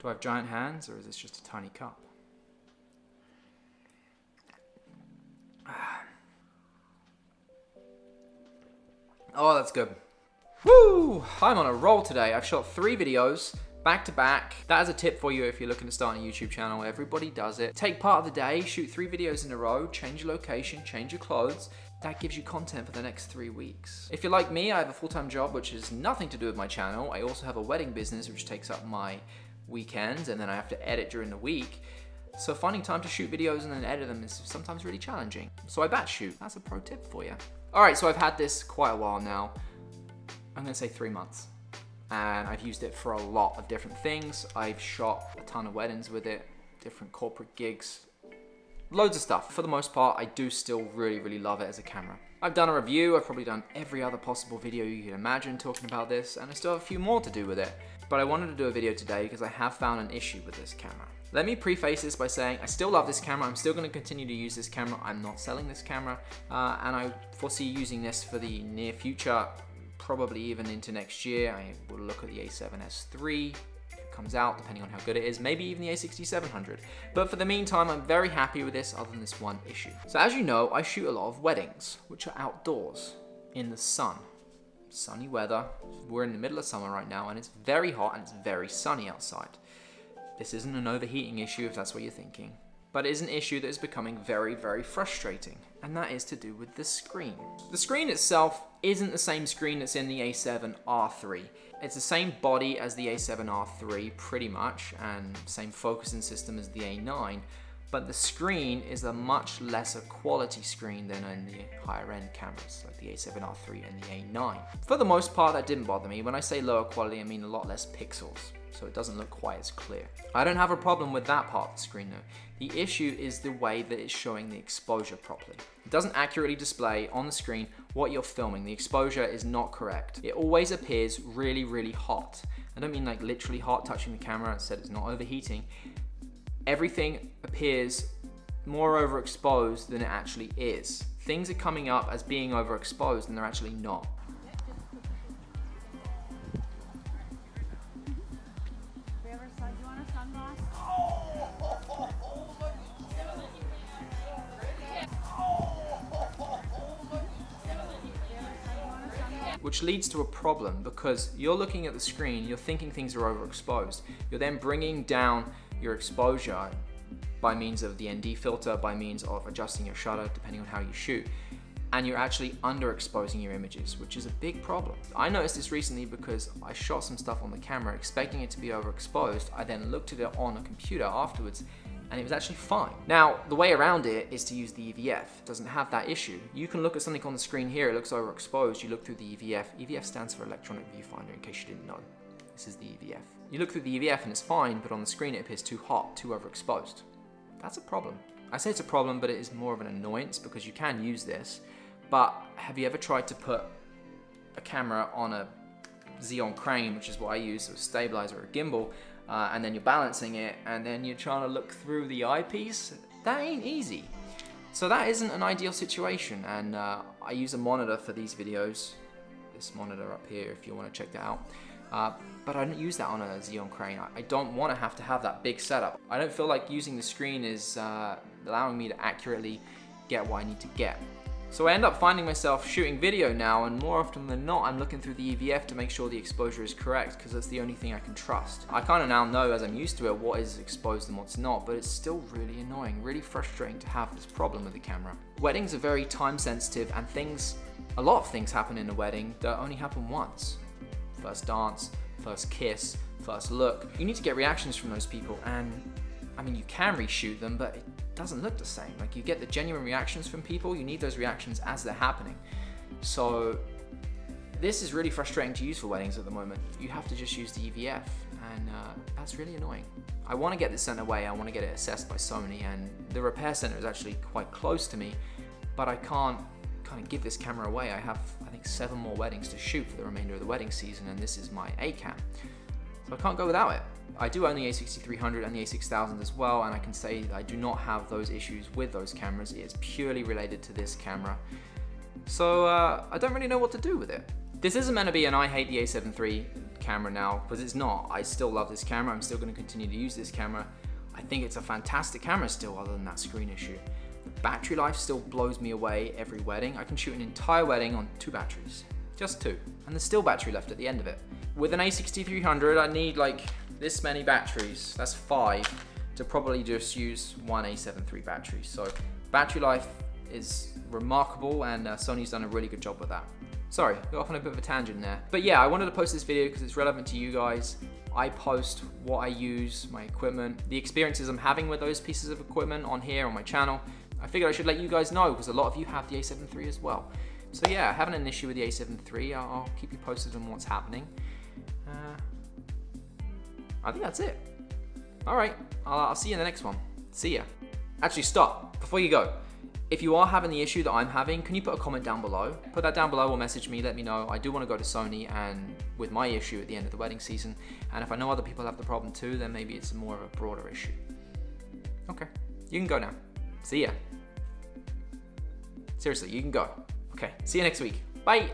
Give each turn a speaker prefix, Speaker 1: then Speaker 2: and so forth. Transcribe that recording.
Speaker 1: Do I have giant hands, or is this just a tiny cup? Oh, that's good. Woo! I'm on a roll today. I've shot 3 videos back to back. That is a tip for you if you're looking to start a YouTube channel. Everybody does it. Take part of the day, shoot 3 videos in a row, change your location, change your clothes. That gives you content for the next 3 weeks. If you're like me, I have a full-time job which has nothing to do with my channel. I also have a wedding business which takes up my weekends, and then I have to edit during the week. So finding time to shoot videos and then edit them is sometimes really challenging. So I batch shoot. That's a pro tip for you. All right, so I've had this quite a while now. I'm gonna say 3 months. And I've used it for a lot of different things. I've shot a ton of weddings with it, different corporate gigs, loads of stuff. For the most part, I do still really love it as a camera. I've done a review, I've probably done every other possible video you can imagine talking about this, and I still have a few more to do with it. But I wanted to do a video today because I have found an issue with this camera. Let me preface this by saying I still love this camera. I'm still going to continue to use this camera. I'm not selling this camera, and I foresee using this for the near future, probably even into next year. I will look at the A7S3 if it comes out, depending on how good it is, maybe even the A7iii. But for the meantime, I'm very happy with this other than this one issue. So as you know, I shoot a lot of weddings, which are outdoors in the sun. Sunny weather. We're in the middle of summer right now, and it's very hot and it's very sunny outside. This isn't an overheating issue if that's what you're thinking, but it is an issue that is becoming very frustrating, and that is to do with the screen. The screen itself isn't the same screen that's in the A7iii. It's the same body as the A7iii pretty much, and same focusing system as the A9, but the screen is a much lesser quality screen than in the higher end cameras like the A7iii and the A9. For the most part, that didn't bother me. When I say lower quality, I mean a lot less pixels, so it doesn't look quite as clear. I don't have a problem with that part of the screen though. The issue is the way that it's showing the exposure properly. It doesn't accurately display on the screen what you're filming. The exposure is not correct. It always appears really hot. I don't mean like literally hot, touching the camera. I said it's not overheating. Everything appears more overexposed than it actually is. Things are coming up as being overexposed and they're actually not. Which leads to a problem because you're looking at the screen, you're thinking things are overexposed. You're then bringing down your exposure by means of the ND filter, by means of adjusting your shutter depending on how you shoot, and you're actually underexposing your images, which is a big problem. I noticed this recently because I shot some stuff on the camera expecting it to be overexposed. I then looked at it on a computer afterwards and it was actually fine. Now, the way around it is to use the EVF. It doesn't have that issue. You can look at something on the screen here, it looks overexposed, you look through the EVF. EVF stands for electronic viewfinder, in case you didn't know. This is the EVF. You look through the EVF and it's fine, but on the screen it appears too hot, too overexposed. That's a problem. I say it's a problem, but it is more of an annoyance because you can use this, but have you ever tried to put a camera on a Xeon crane, which is what I use, so a stabilizer or a gimbal, and then you're balancing it, and then you're trying to look through the eyepiece? That ain't easy. So that isn't an ideal situation, and I use a monitor for these videos. This monitor up here, if you want to check that out. But I don't use that on a Xeon crane. I don't want to have that big setup. I don't feel like using the screen is allowing me to accurately get what I need to get. So I end up finding myself shooting video now, and more often than not, I'm looking through the EVF to make sure the exposure is correct, because that's the only thing I can trust. I kind of now know, as I'm used to it, what is exposed and what's not, but it's still really annoying, really frustrating to have this problem with the camera. Weddings are very time sensitive, and a lot of things happen in a wedding that only happen once. First dance, first kiss, first look. You need to get reactions from those people, and I mean, you can reshoot them, but it doesn't look the same. Like, you get the genuine reactions from people, you need those reactions as they're happening. So this is really frustrating to use for weddings at the moment. You have to just use the EVF, and that's really annoying. I want to get this sent away, I want to get it assessed by Sony, and the repair center is actually quite close to me, but I can't kind of give this camera away. I have, I think, 7 more weddings to shoot for the remainder of the wedding season, and this is my A cam. So I can't go without it. I do own the A6300 and the A6000 as well, and I can say that I do not have those issues with those cameras. It is purely related to this camera. So I don't really know what to do with it. This isn't meant to be an I hate the A7 III camera now, because it's not. I still love this camera. I'm still going to continue to use this camera. I think it's a fantastic camera still, other than that screen issue. The battery life still blows me away every wedding. I can shoot an entire wedding on 2 batteries, just 2, and there's still battery left at the end of it. With an A6300, I need like this many batteries, that's 5, to probably just use one A7iii battery. So battery life is remarkable, and Sony's done a really good job with that. Sorry, got off on a bit of a tangent there. But yeah, I wanted to post this video because it's relevant to you guys. I post what I use, my equipment, the experiences I'm having with those pieces of equipment on here on my channel. I figured I should let you guys know because a lot of you have the A7iii as well. So yeah, having an issue with the A7iii, I'll keep you posted on what's happening. I think that's it. All right, I'll see you in the next one. See ya. Actually, stop, before you go. If you are having the issue that I'm having, can you put a comment down below? Put that down below or message me, let me know. I do want to go to Sony and with my issue at the end of the wedding season. And if I know other people have the problem too, then maybe it's more of a broader issue. Okay, you can go now. See ya. Seriously, you can go. Okay, see you next week. Bye.